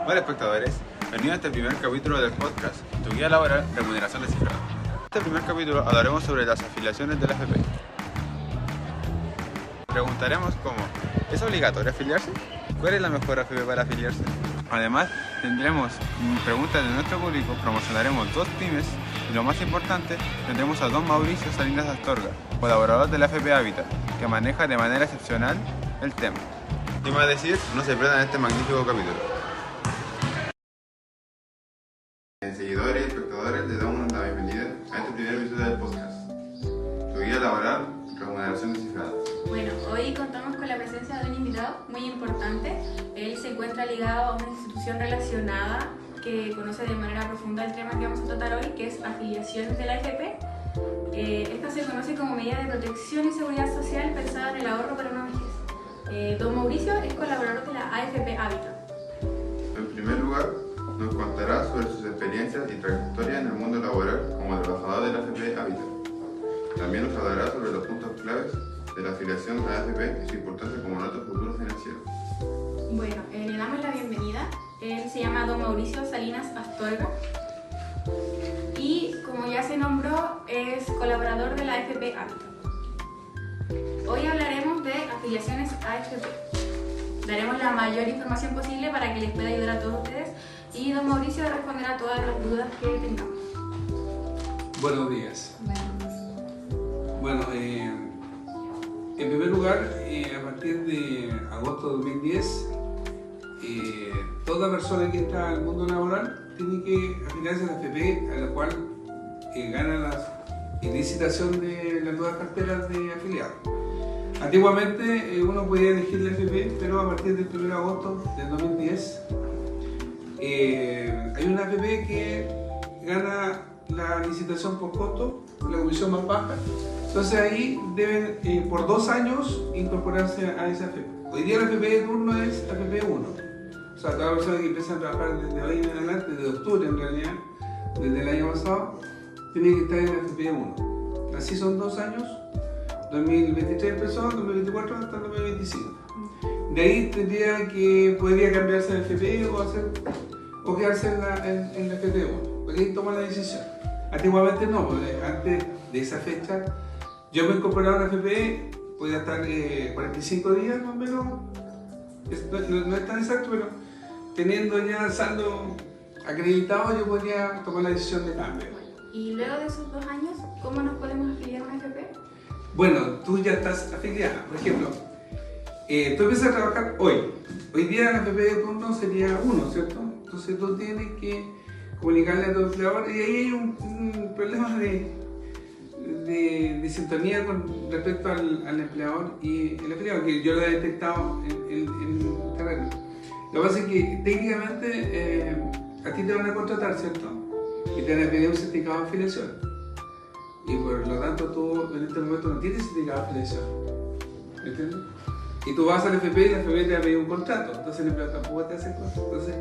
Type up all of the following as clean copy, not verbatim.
Hola espectadores, bienvenidos a este primer capítulo del podcast, tu guía laboral Remuneración Descifrada. En este primer capítulo hablaremos sobre las afiliaciones de la AFP. Preguntaremos cómo, ¿es obligatorio afiliarse? ¿Cuál es la mejor AFP para afiliarse? Además, tendremos preguntas de nuestro público, promocionaremos 2 pymes y lo más importante, tendremos a don Mauricio Salinas Astorga, colaborador de la AFP Habitat, que maneja de manera excepcional el tema. Sin más decir, no se pierdan este magnífico capítulo. Seguidores y espectadores, les damos la bienvenida a este primer episodio del podcast, tu guía laboral Remuneración Descifrada. Bueno, hoy contamos con la presencia de un invitado muy importante. Él se encuentra ligado a una institución relacionada que conoce de manera profunda el tema que vamos a tratar hoy, que es afiliaciones de la AFP. Esta se conoce como medida de protección y seguridad social pensada en el ahorro para una vejez. Don Mauricio es colaborador de la AFP Habitat. En primer lugar, nos contará sobre sus experiencias y trayectoria en el mundo laboral como trabajador de la AFP Habitat. También nos hablará sobre los puntos claves de la afiliación a la AFP y su importancia como nota futuro financiero. Bueno, le damos la bienvenida. Él se llama don Mauricio Salinas Astorga y, como ya se nombró, es colaborador de la AFP Habitat. Hoy hablaremos de afiliaciones a AFP. Daremos la mayor información posible para que les pueda ayudar a todos ustedes y don Mauricio responderá todas las dudas que tengamos. Buenos días. Bueno, en primer lugar, a partir de agosto de 2010, toda persona que entra al mundo laboral tiene que afiliarse a la AFP, a la cual gana la licitación de las nuevas carteras de afiliados. Antiguamente uno podía elegir la AFP, pero a partir del 1 de agosto del 2010 hay una AFP que gana la licitación por costo, la comisión más baja. Entonces ahí deben por 2 años incorporarse a esa AFP. Hoy día la AFP de turno es AFP 1. O sea, toda persona que empieza a trabajar desde hoy en adelante, desde octubre en realidad, desde el año pasado, tiene que estar en la AFP 1. Así son 2 años. 2023 empezó, 2024 hasta 2025. De ahí podría cambiarse de AFP o quedarse en la AFP 1. Porque ahí toma la decisión. Antiguamente no, porque antes de esa fecha yo me incorporaba a una AFP, podía estar 45 días más o menos, no es tan exacto, pero teniendo ya saldo acreditado yo podría tomar la decisión de cambio. Y luego de esos 2 años, ¿cómo nos podemos afiliar a una AFP? Bueno, tú ya estás afiliada. Por ejemplo, tú empiezas a trabajar hoy. Hoy día la AFP de turno sería 1, ¿cierto? Entonces tú tienes que comunicarle a tu empleador y ahí hay un problema de sintonía con respecto al empleador y el afiliado, que yo lo he detectado en terreno. Lo que pasa es que técnicamente a ti te van a contratar, ¿cierto? Y te van a pedir un certificado de afiliación. Y por lo tanto tú en este momento no tienes certificado de afiliación. ¿Me entiendes? Y tú vas al FP y la FP te va a pedir un contrato. Entonces el empleado tampoco te hace cosas. Entonces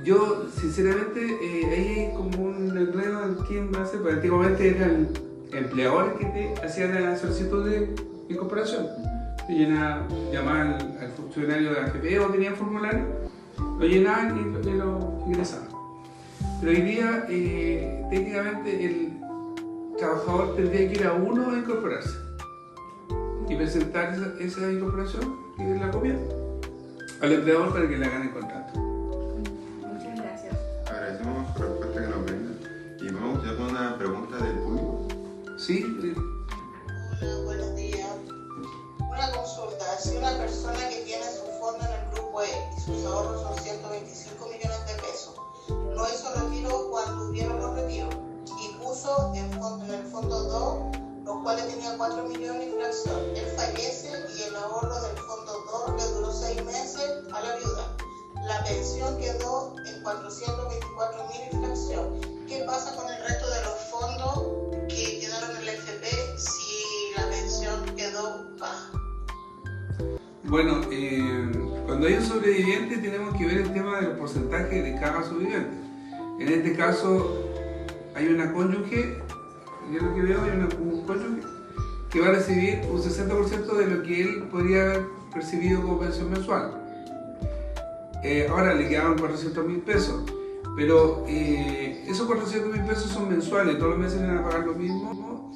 yo sinceramente ahí hay como un enredo en quién va a hacer. Porque antiguamente era el empleador que te hacía la solicitud de incorporación. Te llamaban al funcionario de la FP o tenían formulario, lo llenaban y lo ingresaban. Pero hoy día técnicamente el trabajador tendría que ir a uno a incorporarse y presentar esa incorporación y la copia al empleador para que le hagan el contrato. Muchas gracias. Agradecemos por la respuesta que nos brinda y vamos ya con una pregunta del público. Sí. Hola, buenos días. Una consulta. Si una persona que tiene su fondo en el grupo E y sus ahorros son 125 millones de pesos, no hizo retiro cuando hubieron los retiros y puso en el fondo 2, los cuales tenían 4 millones de infracción. Él fallece y el ahorro del fondo 2 le duró 6 meses a la viuda. La pensión quedó en 424.000 infracción. ¿Qué pasa con el resto de los fondos que quedaron en la AFP si la pensión quedó baja? Bueno, cuando hay un sobreviviente tenemos que ver el tema del porcentaje de cada sobreviviente. En este caso hay una cónyuge, yo lo que veo hay un cónyuge que va a recibir un 60% de lo que él podría haber percibido como pensión mensual. Ahora le quedaban 400.000 pesos, pero esos 400.000 pesos son mensuales, todos los meses le van a pagar lo mismo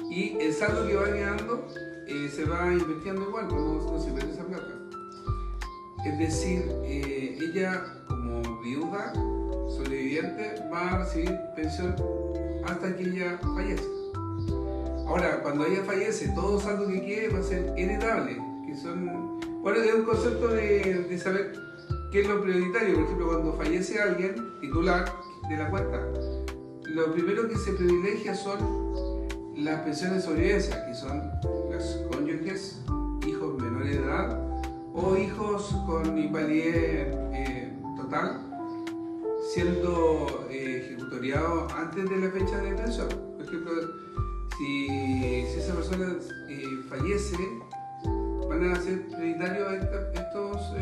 y el saldo que va quedando se va invirtiendo igual, no se pierde esa plata. Es decir, ella como viuda sobreviviente va a recibir pensión hasta que ella fallece. Ahora, cuando ella fallece, todo saldo que quede va a ser heredable, que son, bueno, es un concepto de saber qué es lo prioritario. Por ejemplo, cuando fallece alguien titular de la cuenta, lo primero que se privilegia son las pensiones de sobrevivencia, que son los cónyuges, hijos menores de edad o hijos con invalidez total, siendo ejecutoriados antes de la fecha de pensión. Por ejemplo, si esa persona fallece, van a ser prioritarios estos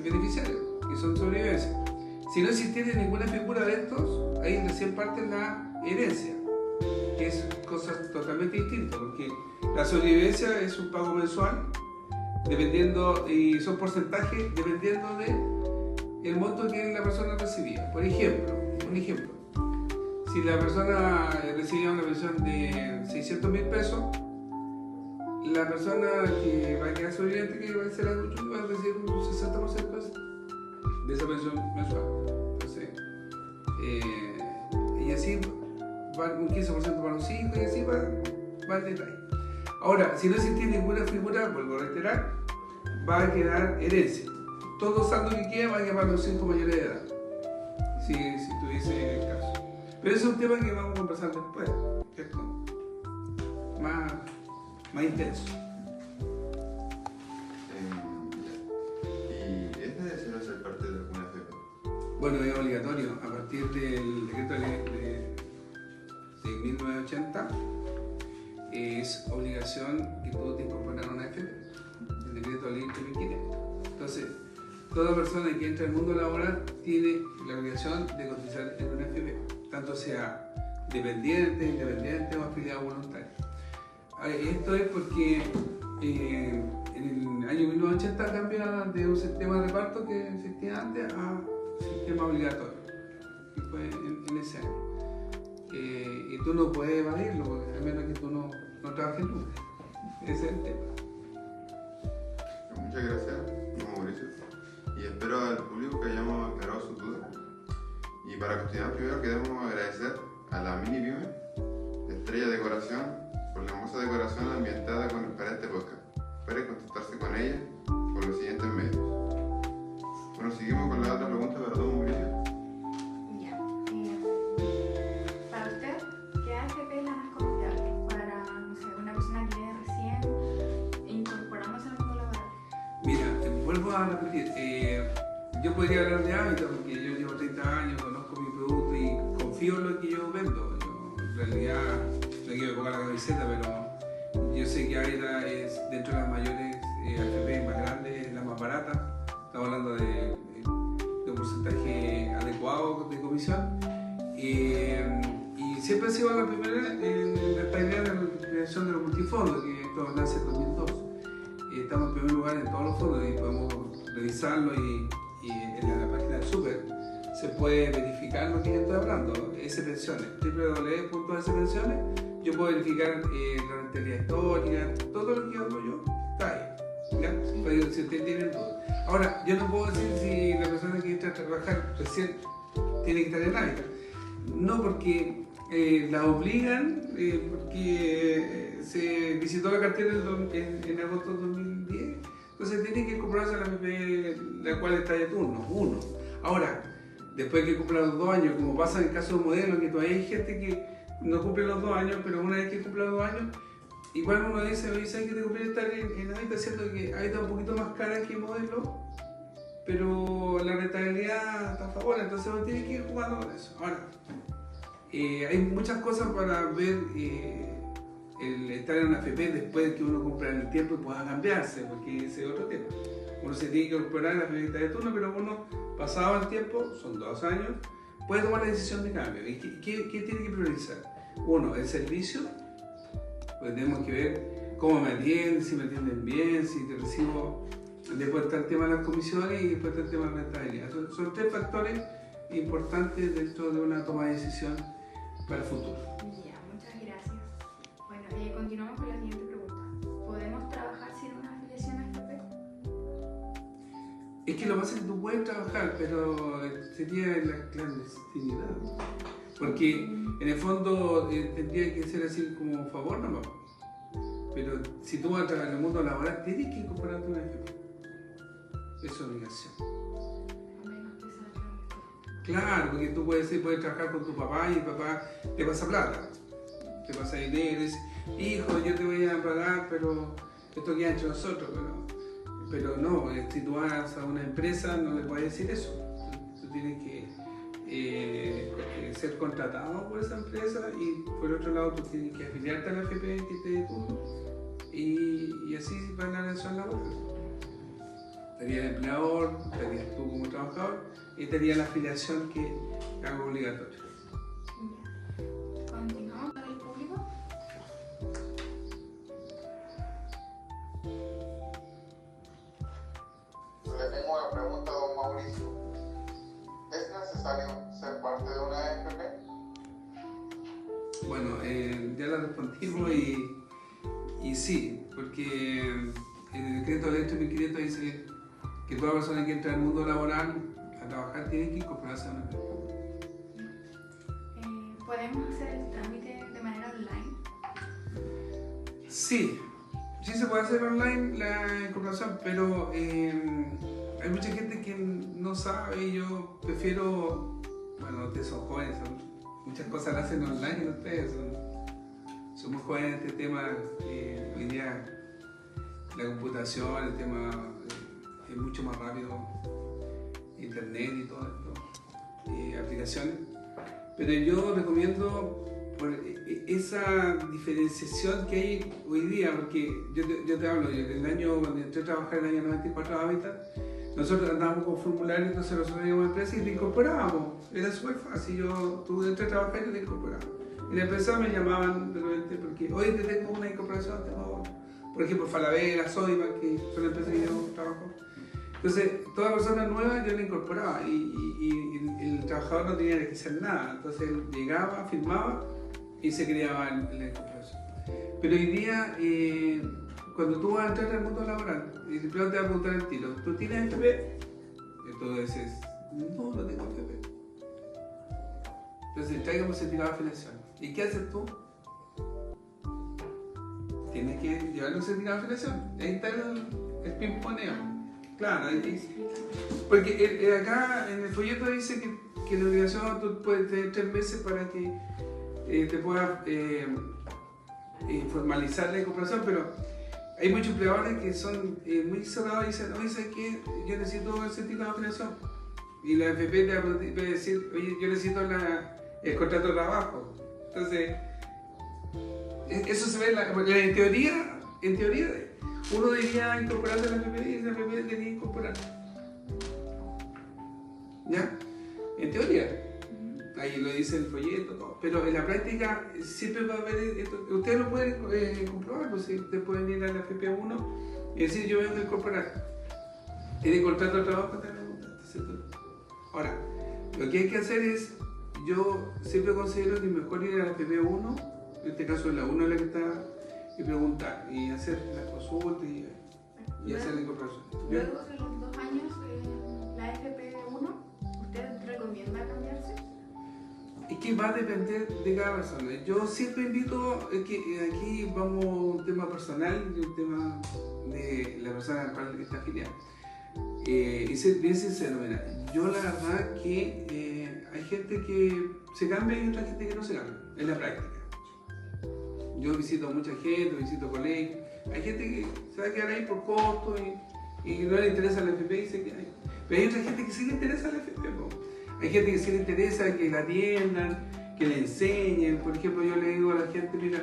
beneficiarios, que son sobrevivencia. Si no existiera ninguna figura de estos, ahí recién parte la herencia, que es cosa totalmente distinta, porque la sobrevivencia es un pago mensual, dependiendo, y son porcentajes dependiendo de el monto que la persona recibía. Por ejemplo, si la persona recibía una pensión de 600.000 pesos, la persona que va a quedar sobreviviente, que va a ser adulto, va a recibir un 60% de esa pensión mensual. Entonces, y así va un 15% para los hijos y así va el detalle. Ahora, si no existe ninguna figura, vuelvo a reiterar, va a quedar herencia. Todo saldo que quede va a quedar para los hijos mayores de edad, si tuviese el caso. Pero ese es un tema que vamos a conversar después, ¿cierto? Más intenso. ¿Y este deseo ser parte de alguna FP? Bueno, es obligatorio. A partir del decreto de 1980 es obligación que tú te incorporar a una FP. El decreto de ley 3500. Entonces, toda persona que entra al mundo laboral tiene la obligación de cotizar en una FP, tanto sea dependiente, independiente o afiliado voluntario. Esto es porque en el año 1980 cambia de un sistema de reparto que existía antes a sistema obligatorio, que fue en ese año. Y tú no puedes evadirlo, a menos que tú no trabajes nunca. Ese es el tema. Muchas gracias, don Mauricio. Y espero al público que hayamos aclarado sus dudas. Y para continuar, primero queremos agradecer a la Mini Pyme de Estrella Decoración por la hermosa decoración ambientada para este podcast. Pueden contactarse con ella por los siguientes medios. Bueno, seguimos con la otra pregunta para don Mauricio. Ya. Para usted, ¿qué AFP es la más confiable para, no sé, una persona que viene recién incorporándose al mundo laboral? Mira, vuelvo a repetir, yo podría hablar de hábitos porque yo llevo 30 años, conozco mi producto y confío en lo que yo vendo. Yo, en realidad, no quiero pongar la camiseta, pero yo sé que AIDA es dentro de las mayores AFP más grandes, la más barata. Estamos hablando de un porcentaje adecuado de comisión. Y siempre ha sido la primera en la idea de la creación de los multifondos, que esto nace en 2002. Estamos en primer lugar en todos los fondos y podemos revisarlo y en la página del Super se puede verificar lo que yo estoy hablando, S-Pensiones, www.spensiones. Yo puedo verificar la rentabilidad histórica, todo lo que hablo yo está ahí, ¿ya? Pero si ustedes tienen dudas. Ahora, yo no puedo decir si la persona que entra a trabajar recién tiene que estar en AIDA. No, porque la obligan, porque se visitó la cartera en agosto de 2010, entonces tiene que incorporarse a la AFP, la cual está de turno, uno. Ahora, después que cumpla los 2 años, como pasa en el caso de Modelo, que todavía hay gente que no cumple los 2 años, pero una vez que cumpla los 2 años, igual uno dice, oye, ¿sabes que te conviene estar en AIDA? Siendo que AIDA es un poquito más cara que Modelo, pero la rentabilidad está a favor, entonces uno tiene que ir jugando con eso. Ahora, hay muchas cosas para ver el estar en una AFP después de que uno cumpla el tiempo y pueda cambiarse, porque ese es otro tema. Uno se tiene que incorporar a la AFP de turno, pero uno, pasado el tiempo, son 2 años, puede tomar la decisión de cambio. ¿Y qué tiene que priorizar? Uno, el servicio, pues tenemos que ver cómo me atienden, si me atienden bien, si te recibo Después está el tema de las comisiones y después está el tema de la rentabilidad. Son 3 factores importantes dentro de una toma de decisión para el futuro. Ya, muchas gracias. Bueno, continuamos con la siguiente pregunta. ¿Podemos trabajar sin una afiliación a AFP? Es que lo más es que tú puedes trabajar, pero sería la clandestinidad. Porque en el fondo tendría que ser así como un favor nomás. Pero si tú vas a trabajar en el mundo laboral, tienes que incorporarte a una AFP. Es obligación. A menos que sea clandestino. Claro, porque tú puedes trabajar con tu papá y el papá te pasa plata, te pasa dinero, y dice, hijo, yo te voy a pagar, pero esto queda entre nosotros. Pero no, si tú vas a una empresa no le puedes decir eso. Tú tienes que ser contratado por esa empresa y por otro lado tú tienes que afiliarte a la AFP que te dé turno y así va la relación laboral. Estaría el empleador, estarías tú como trabajador y estaría la afiliación que hago obligatoria. Ya. Continuamos con el público. Le tengo una pregunta a don Mauricio. ¿Es necesario ser parte de una AFP? Bueno, ya la respondimos y sí, porque en el decreto ley 3500 dice que toda persona que entra al mundo laboral a trabajar tiene que incorporarse a una AFP. ¿Podemos hacer el trámite de manera online? Sí se puede hacer online la incorporación, pero hay mucha gente que no sabe y yo prefiero, bueno, ustedes son jóvenes, muchas cosas las hacen online y ustedes somos jóvenes en este tema, hoy día la computación, el tema es mucho más rápido, internet y todo esto, aplicaciones, pero yo recomiendo por esa diferenciación que hay hoy día, porque yo te hablo, cuando entré a trabajar en el año 94 a Habitat, nosotros andábamos con formularios, entonces nosotros íbamos a empresa y te incorporábamos, era súper fácil, tú entré a trabajar y te incorporabas. Y la empresa me llamaban de repente porque hoy te tengo una incorporación, por ejemplo Falabella, Sodimac, que son empresas que yo trabajo. Entonces, toda persona nueva yo la incorporaba y el trabajador no tenía que hacer nada. Entonces él llegaba, firmaba y se creaba la incorporación. Pero hoy día, cuando tú vas a entrar al mundo laboral, el empleado te va a preguntar el tiro, ¿tú tienes FP? Y tú dices, no tengo FP. Entonces traigamos certificado de afiliación. ¿Y qué haces tú? Tienes que llevarle un certificado de afiliación. Ahí está el pimponeo. Claro, porque acá en el folleto dice que la obligación tú puedes tener 3 meses para que te puedas formalizar la incorporación, pero hay muchos empleadores que son muy cerrados y dicen, oye, ¿sabes qué? Yo necesito el certificado de afiliación. Y la FP te va a decir, oye, yo necesito el contrato de trabajo. Entonces, eso se ve en teoría, uno debía incorporarse a la FP y la FP debía incorporar. ¿Ya? En teoría. Ahí lo dice el folleto, todo. Pero en la práctica siempre va a haber esto. Ustedes lo pueden comprobar, pues si ustedes pueden ir a la FP1 y decir yo vengo a incorporar. ¿Tiene contrato de trabajo? ¿Cierto? Ahora, lo que hay que hacer es, yo siempre considero que es mejor ir a la FP1, en este caso es la 1 la que está, y preguntar, y hacer las consultas y hacer la incorporación. Luego de los 2 años en la FP1, ¿usted recomienda cambiarse? Es que va a depender de cada persona. Yo siempre invito, que aquí vamos a un tema personal y un tema de la persona a la cual está afiliada. Y ser bien sincero, mira, yo la verdad que hay gente que se cambia y otra gente que no se cambia, en la práctica. Yo visito a mucha gente, visito colegios, hay gente que se va a quedar ahí por costo y no le interesa la FP y se queda ahí. Pero hay otra gente que sí le interesa la FP, ¿no? Hay gente que sí le interesa que la atiendan, que le enseñen. Por ejemplo, yo le digo a la gente, mira,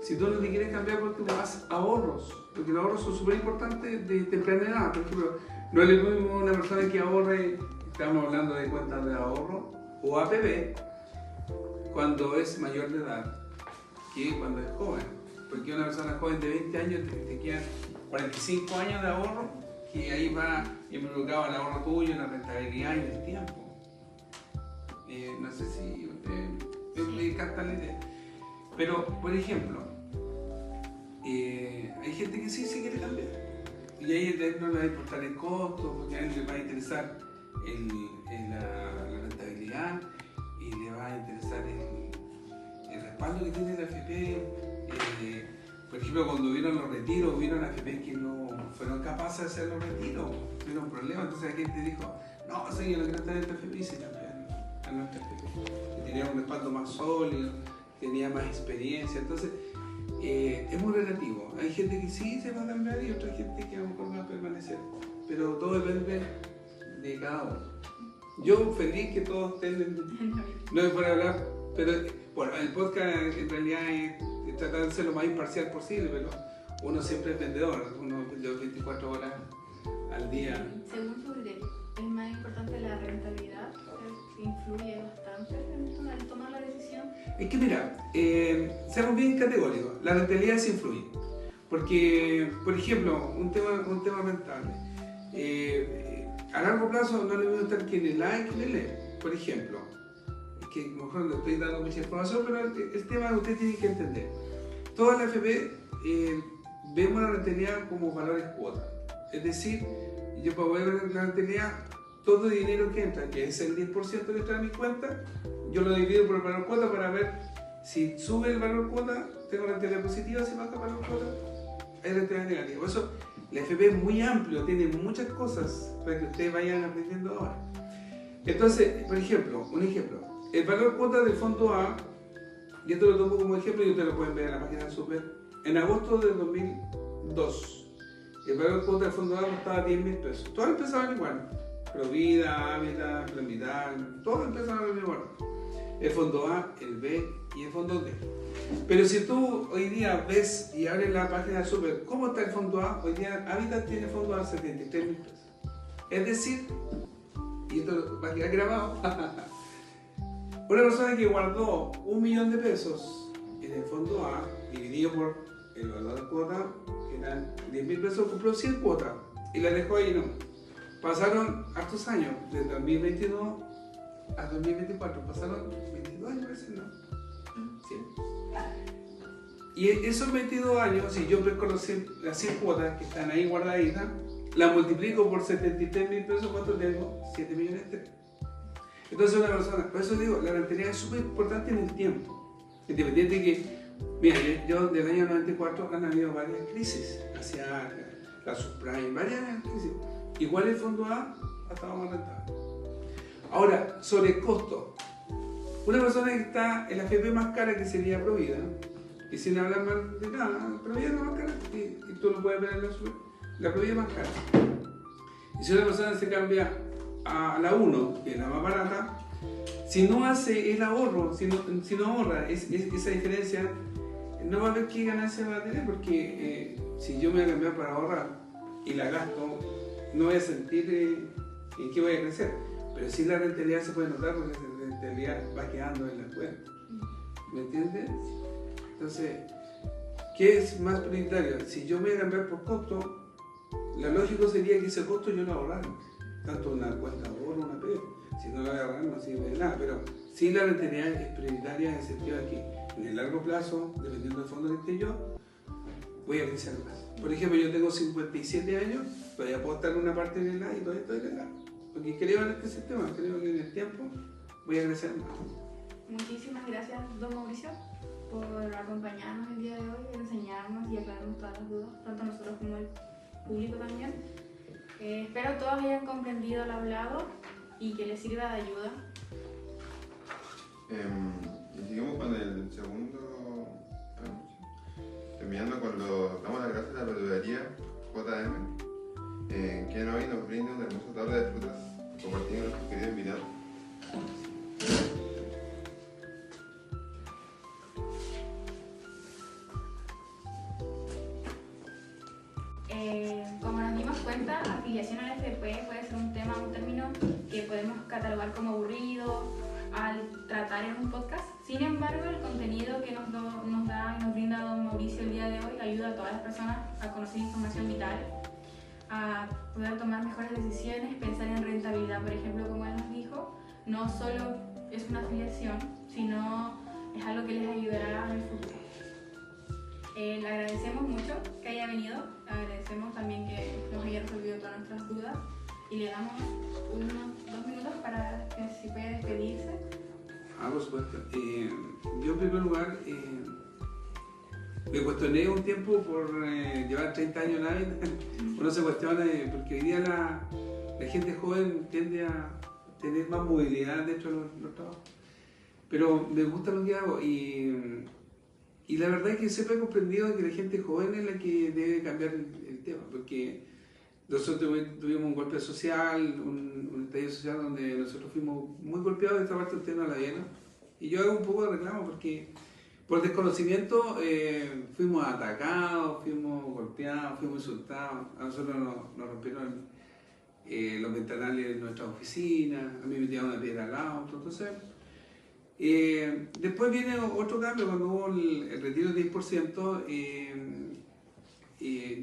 si tú no te quieres cambiar porque haz ahorros, porque los ahorros son súper importantes de temprana edad. Por ejemplo, no es lo mismo una persona que ahorre, estamos hablando de cuentas de ahorro o APB, cuando es mayor de edad que cuando es joven. Porque una persona joven de 20 años te quedan 45 años de ahorro que ahí va involucrado el ahorro tuyo, la rentabilidad y el tiempo. No sé si me capta la idea. Pero, por ejemplo, hay gente que sí se quiere cambiar. Y ahí no le va a importar el costo, porque a él le va a interesar la rentabilidad y le va a interesar el respaldo que tiene la AFP. Por ejemplo, cuando hubieron los retiros, hubieron AFP que no fueron capaces de hacer los retiros, tuvieron problemas. Entonces la gente dijo, no, sí, yo no quiero estar en esta AFP y se cambiaron a nuestra AFP. Que tenía un respaldo más sólido, tenía más experiencia. Entonces, es muy relativo. Hay gente que sí se va a cambiar y otra gente que a lo mejor va a permanecer. Pero todo depende de cada uno. Yo feliz que todos estén, no me puedo hablar, pero bueno, el podcast en realidad es tratar de ser lo más imparcial posible, pero uno siempre es vendedor, uno es vendedor 24 horas al día. Según tu criterio, ¿es más importante la rentabilidad? ¿Influye bastante en tomar la decisión? Es que mira, seamos bien categóricos, la rentabilidad sí influye. Porque, por ejemplo, un tema rentable. A largo plazo no le voy a estar quien le like, quien le lee. Por ejemplo, es que a lo mejor le estoy dando mucha información, pero el tema que usted tiene que entender. Toda la FP vemos la rentabilidad como valores cuota. Es decir, yo para poder ver la rentabilidad, todo el dinero que entra, que es el 10% que entra a mi cuenta, yo lo divido por el valor cuota para ver si sube el valor cuota, tengo rentabilidad positiva, si baja el valor cuota, hay rentabilidad negativa. Por eso la FP es muy amplio, tiene muchas cosas para que ustedes vayan aprendiendo ahora. Entonces, por ejemplo, el valor cuota del fondo A, yo te lo tomo como ejemplo y ustedes lo pueden ver en la página Super. En agosto del 2002, el valor cuota del fondo A costaba 10.000 pesos. Todos empezaban igual. Provida, Hábitat, Plan Vital, todos empezaban igual. El fondo A, el B y el fondo D. Pero si tú hoy día ves y abres la página de Super, ¿cómo está el fondo A? Hoy día Hábitat tiene fondo A 73.000 pesos. Es decir, y esto va a quedar grabado, una persona que guardó 1.000.000 de pesos en el fondo A, dividido por el valor de cuota, que eran 10.000 pesos, compró 100 cuotas y la dejó ahí, ¿no? Pasaron hartos años, de 2022 a 2024, pasaron 22 años, ¿no? Sí. Y esos 22 años, si yo pesco las 100 cuotas que están ahí guardaditas, la multiplico por 73.000 pesos, ¿cuánto tengo? 7.300.000. Entonces una persona, por eso digo, la rentabilidad es súper importante en el tiempo. Independiente de que, mira, yo del año 94 han habido varias crisis, hacia la subprime, varias crisis. Igual el fondo A ha estado más rentable. Ahora, sobre el costo. Una persona que está en la FP más cara, que sería Provida, y sin hablar mal de nada, Provida es la más cara, y tú lo puedes ver en la Provida es más cara. Y si una persona se cambia a la 1, que es la más barata, si no hace el ahorro, si no ahorra esa diferencia, no va a ver qué ganancia va a tener, porque si yo me voy a cambiar para ahorrar y la gasto, no voy a sentir en qué voy a crecer. Pero sí la rentabilidad se puede notar porque la rentabilidad va quedando en la cuenta. ¿Me entiendes? Entonces, ¿qué es más prioritario? Si yo me voy a cambiar por costo, lo lógico sería que ese costo yo lo ahorrara. Tanto una cuenta de ahorro, una PEP. Si no lo voy a ahorrar no sirve de nada. Pero sí la rentabilidad es prioritaria en el sentido de que en el largo plazo, dependiendo del fondo que esté yo, voy a crecer más. Por ejemplo, yo tengo 57 años, todavía puedo estar en una parte de la y todavía estoy en la. Porque creo en este sistema, creo que en el tiempo voy a crecer más. Muchísimas gracias, don Mauricio, por acompañarnos el día de hoy, enseñarnos y aclararnos todas las dudas, tanto nosotros como el público también. Espero todos hayan comprendido lo hablado y que les sirva de ayuda. Y seguimos con el segundo. Terminando con los. Damos las gracias a la verdulería JM, quien hoy nos brinda una hermosa tabla de frutas compartida con nuestro querido invitado. Como nos dimos cuenta, afiliación al FP puede ser un término que podemos catalogar como aburrido al tratar en un podcast. Sin embargo, el contenido que nos brinda don Mauricio el día de hoy ayuda a todas las personas a conocer información vital, a poder tomar mejores decisiones, pensar en rentabilidad, por ejemplo, como él nos dijo, no solo es una afiliación, sino es algo que les ayudará en el futuro. Le agradecemos mucho que haya venido, agradecemos también que nos haya resolvido todas nuestras dudas y le damos unos 2 minutos para que si puede despedirse. Por supuesto. Yo en primer lugar me cuestioné un tiempo por llevar 30 años en Ávila. Uno se cuestiona porque hoy día la gente joven tiende a tener más movilidad dentro de los trabajos. Pero me gusta lo que hago y la verdad es que siempre he comprendido que la gente joven es la que debe cambiar el tema, porque nosotros tuvimos un golpe social, un estallido social donde nosotros fuimos muy golpeados de esta parte del tema de la Viena, y yo hago un poco de reclamo porque por desconocimiento fuimos atacados, fuimos golpeados, fuimos insultados, a nosotros nos rompieron los ventanales de nuestra oficina, a mí me tiraron una piedra al auto, entonces después viene otro cambio cuando hubo el retiro del 10%,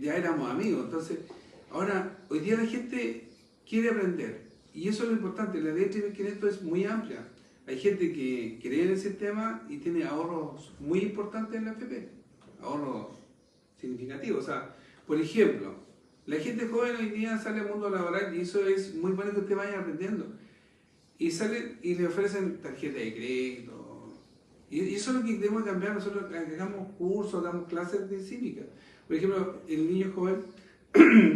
ya éramos amigos, entonces ahora hoy día la gente quiere aprender y eso es lo importante, la ley 3.500 es muy amplia, hay gente que cree en el sistema y tiene ahorros muy importantes en la AFP, ahorros significativos, o sea, por ejemplo, la gente joven hoy día sale al mundo laboral y eso es muy bueno que usted vaya aprendiendo. Y salen y le ofrecen tarjeta de crédito. Y eso es lo que debemos cambiar. Nosotros hagamos cursos, hagamos clases de cívica. Por ejemplo, el niño joven,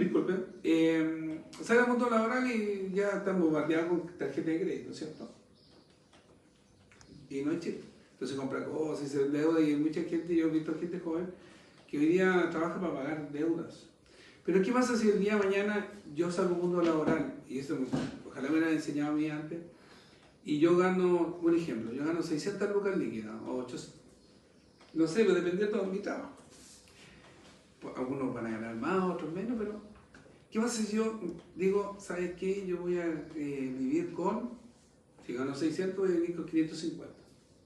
disculpe, sale al mundo laboral y ya está bombardeado con tarjeta de crédito, ¿cierto? Y no es chiste. Entonces compra cosas y se endeuda y hay mucha gente, yo he visto gente joven que hoy día trabaja para pagar deudas. Pero ¿qué pasa si el día de mañana yo salgo al mundo laboral? Y eso ojalá me lo haya enseñado a mí antes. Y yo gano, un ejemplo, yo gano 600 lucas líquidas, o 800, no sé, pero dependiendo de mi trabajo. Pues algunos van a ganar más, otros menos, pero ¿qué pasa si yo digo, ¿sabes qué? Yo voy a vivir con, si gano 600, voy a vivir con 550.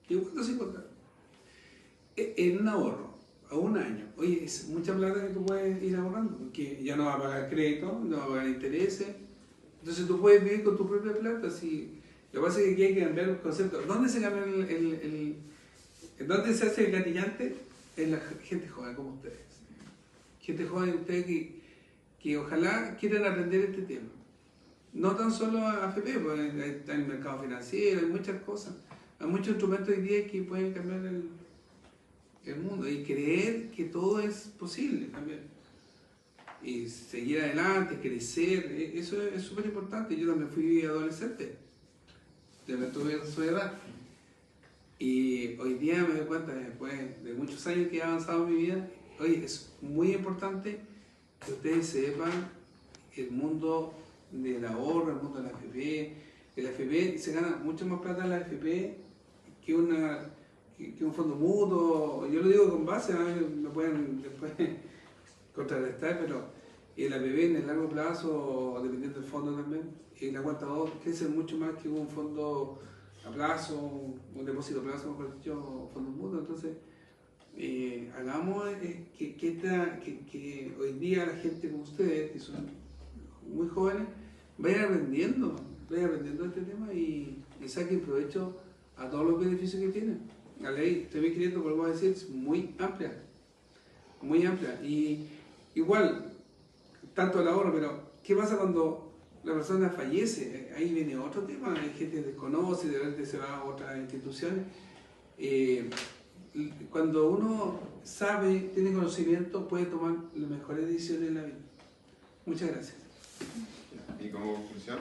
¿550? En un ahorro, a un año. Oye, es mucha plata que tú puedes ir ahorrando, porque ya no vas a pagar crédito, no vas a pagar intereses. Entonces tú puedes vivir con tu propia plata, si... Lo que pasa es que aquí hay que cambiar los conceptos. ¿Dónde se cambia dónde se hace el gatillante? En la gente joven como ustedes. Gente joven, ustedes que ojalá quieran aprender este tema. No tan solo a AFP, pues está en el mercado financiero, hay muchas cosas. Hay muchos instrumentos hoy día que pueden cambiar el mundo y creer que todo es posible también. Y seguir adelante, crecer, eso es súper importante. Yo también fui adolescente. Tuve su edad y hoy día me doy cuenta, después de muchos años que he avanzado en mi vida, oye, es muy importante que ustedes sepan el mundo del ahorro, el mundo de la AFP. El AFP se gana mucho más plata en la AFP que un fondo mutuo. Yo lo digo con base, me pueden después contrarrestar, pero el AFP en el largo plazo, dependiendo del fondo también, la cuenta 2 crece mucho más que un fondo a plazo, un depósito a plazo, mejor dicho, fondos mutuos. Entonces, hagamos que hoy día la gente como ustedes, que son muy jóvenes, vayan aprendiendo este tema y saquen provecho a todos los beneficios que tienen. La ley 3.500, vuelvo a decir, es muy amplia. Y igual, tanto el ahorro, pero ¿qué pasa cuando la persona fallece? Ahí viene otro tema, hay gente que desconoce, de repente se va a otras instituciones. Cuando uno sabe, tiene conocimiento, puede tomar las mejores decisiones en la vida. Muchas gracias. Y como conclusión,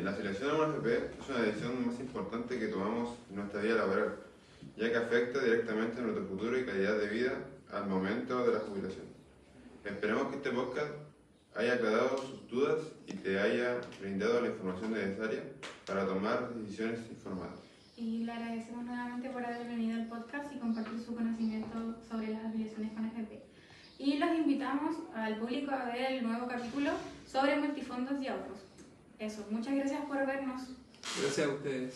la afiliación a una AFP es una decisión más importante que tomamos en nuestra vida laboral, ya que afecta directamente a nuestro futuro y calidad de vida al momento de la jubilación. Esperemos que este podcast haya aclarado sus dudas y te haya brindado la información necesaria para tomar decisiones informadas. Y le agradecemos nuevamente por haber venido al podcast y compartir su conocimiento sobre las afiliaciones con AFP. Y los invitamos al público a ver el nuevo capítulo sobre multifondos y ahorros. Eso, muchas gracias por vernos. Gracias a ustedes.